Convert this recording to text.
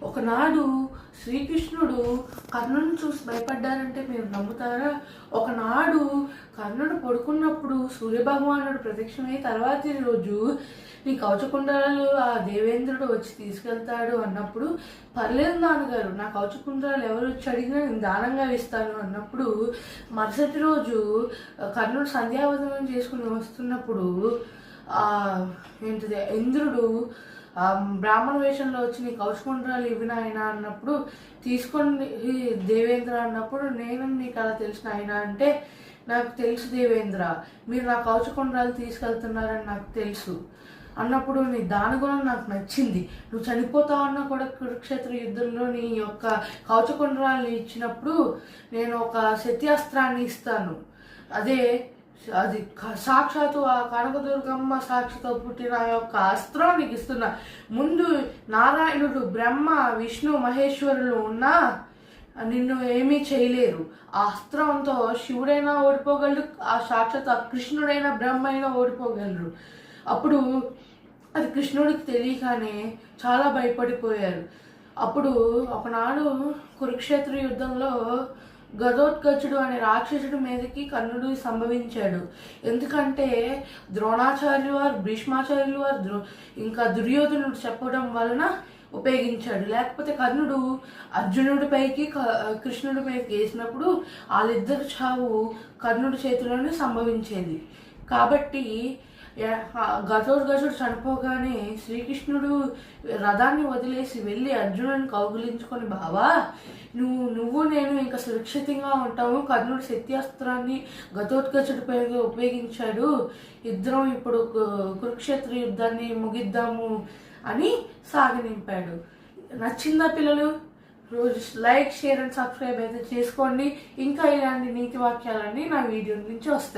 ఒకనాడు శ్రీకృష్ణుడు కర్ణుని చూసి భయపడ్డారంటే మీరు నమ్ముతారా? ఒకనాడు కర్ణుడు పడుకున్నప్పుడు సూర్యభగవానుడు ప్రత్యక్షమై తర్వాతి రోజు నీ కవచకుండలాలు ఆ దేవేంద్రుడు వచ్చి తీసుకెళ్తాడు అన్నప్పుడు, పర్లేదు నాన్నగారు, నా కవచకుండలాలు ఎవరు వచ్చి అడిగినా నేను దానంగా ఇస్తాను అన్నప్పుడు, మరుసటి రోజు కర్ణుడు సంధ్యావందనం చేసుకుని వస్తున్నప్పుడు ఏంటిది ఇంద్రుడు బ్రాహ్మణ వేషంలో వచ్చి నీ కవచకుండలాలు ఇవి నాయన అన్నప్పుడు, తీసుకోండి దేవేంద్ర అన్నప్పుడు, నేను నీకు అలా తెలిసిన ఆయన అంటే, నాకు తెలుసు దేవేంద్ర, మీరు నా కవచకుండలాలు తీసుకెళ్తున్నారని నాకు తెలుసు అన్నప్పుడు, నీ దానగుణం నాకు నచ్చింది. నువ్వు చనిపోతావు అన్నా కూడా కురుక్షేత్ర యుద్ధంలో నీ యొక్క కవచకుండలాన్ని ఇచ్చినప్పుడు నేను ఒక శత్యాస్త్రాన్ని ఇస్తాను. అది సాక్షాత్తు ఆ కనకదుర్గమ్మ సాక్షితో పుట్టిన ఆ యొక్క అస్త్రం నీకు ఇస్తున్నా. ముందు నారాయణుడు, బ్రహ్మ, విష్ణు, మహేశ్వరులు ఉన్నా నిన్ను ఏమీ చేయలేరు. ఆ అస్త్రంతో శివుడైనా ఓడిపోగలరు, ఆ సాక్షాత్ ఆ కృష్ణుడైనా బ్రహ్మ అయినా ఓడిపోగలరు. అప్పుడు అది కృష్ణుడికి తెలియగానే చాలా భయపడిపోయారు. అప్పుడు ఒకనాడు కురుక్షేత్ర యుద్ధంలో గదోత్కచుడు అనే రాక్షసుడి మీదకి కర్ణుడు సంభవించాడు. ఎందుకంటే ద్రోణాచార్యులు వారు, భీష్మాచార్యులు వారు, ఇంకా దుర్యోధనుడు చెప్పడం వలన ఉపయోగించాడు. లేకపోతే కర్ణుడు అర్జునుడి పైకి కృష్ణుడి పైకి వేసినప్పుడు వాళ్ళిద్దరు చావు కర్ణుడి చేతిలోనే సంభవించేది. కాబట్టి గజుడు చనిపోగానే శ్రీకృష్ణుడు రథాన్ని వదిలేసి వెళ్ళి అర్జునుడిని కౌగులించుకొని, బావా నువ్వు నేను ఇంకా సురక్షితంగా ఉంటాము, కర్ణుడు శత్యాస్త్రాన్ని గతోత్కచుడిపై ఉపయోగించాడు, ఇద్దరం ఇప్పుడు కురుక్షేత్ర యుద్ధాన్ని ముగిద్దాము అని సాగనింపాడు. నచ్చిందా పిల్లలు? రోజు లైక్, షేర్ అండ్ సబ్స్క్రైబ్ అయితే చేసుకోండి. ఇంకా ఇలాంటి నీతి వాక్యాలన్నీ నా వీడియో నుంచి వస్తాయి.